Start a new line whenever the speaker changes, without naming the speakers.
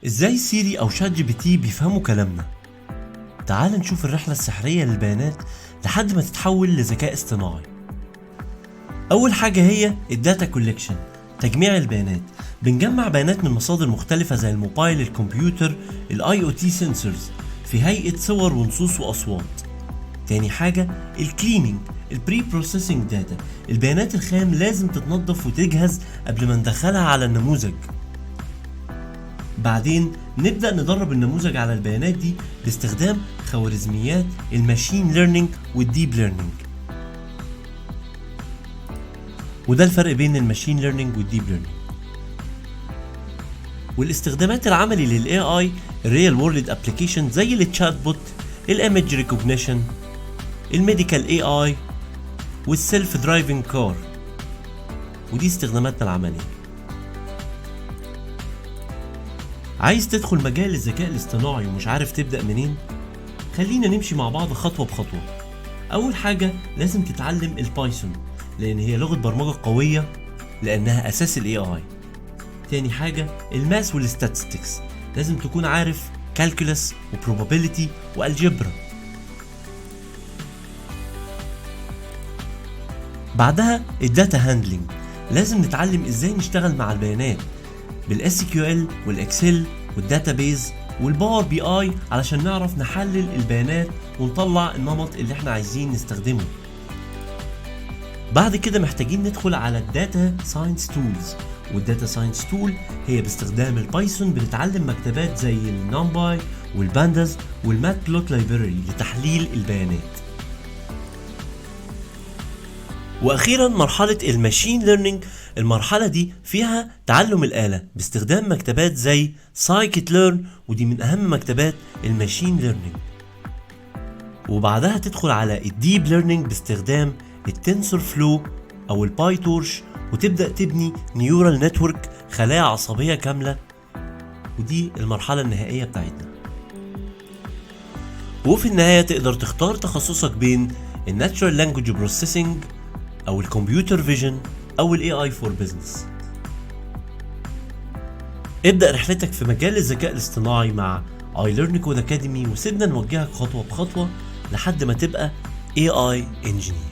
ازاي سيري او شات جي بي تي بيفهموا كلامنا؟ تعال نشوف الرحلة السحرية للبيانات لحد ما تتحول لذكاء اصطناعي. اول حاجة هي الداتا كوليكشن، تجميع البيانات. بنجمع بيانات من مصادر مختلفة زي الموبايل، الكمبيوتر، الاي او تي سنسورز في هيئة صور ونصوص واصوات. تاني حاجة الكليننج، البري بروسيسنج داتا. البيانات الخام لازم تتنظف وتجهز قبل ما ندخلها على النموذج. بعدين نبدأ ندرب النموذج على البيانات دي باستخدام خوارزميات الماشين ليرنينج والديب ليرنينج. وده الفرق بين الماشين ليرنينج والديب ليرنينج. والاستخدامات العملي للاي اي الريال وورلد ابلكيشن زي التشات بوت، الايمج ريكوجنيشن، الميديكال اي اي، والسيلف درايفنج كار. ودي استخداماتنا العمليه. عايز تدخل مجال الذكاء الاصطناعي ومش عارف تبدأ منين؟ خلينا نمشي مع بعض خطوة بخطوة. أول حاجة لازم تتعلم البايثون، لأن هي لغة برمجة قوية لأنها أساس ال AI. تاني حاجة الماس والستاتستكس، لازم تكون عارف كالكولس وبروبابيليتي والجبرا. بعدها الداتا هاندلنج، لازم نتعلم ازاي نشتغل مع البيانات بالاس كيو ال والاكسل والداتابيز والباور بي اي علشان نعرف نحلل البيانات ونطلع النمط اللي احنا عايزين نستخدمه. بعد كده محتاجين ندخل على الداتا ساينس تولز، والداتا ساينس تول هي باستخدام البايثون بنتعلم مكتبات زي النمباي والبانداز والماتبلوت لايبراري لتحليل البيانات. واخيرا مرحلة الماشين ليرنينج، المرحلة دي فيها تعلم الآلة باستخدام مكتبات زي سايكت ليرن، ودي من اهم مكتبات الماشين ليرنينج. وبعدها تدخل على الديب ليرنينج باستخدام التنسور فلو او الباي تورش، وتبدأ تبني نيورال نتورك، خلايا عصبية كاملة. ودي المرحلة النهائية بتاعتنا. وفي النهاية تقدر تختار تخصصك بين الناتشورال لانجويج بروسيسنج او الكمبيوتر فيجن او الاي اي فور بزنس. ابدأ رحلتك في مجال الذكاء الاصطناعي مع iLearn Code Academy، وسيبنا نوجهك خطوة بخطوة لحد ما تبقى AI Engineer.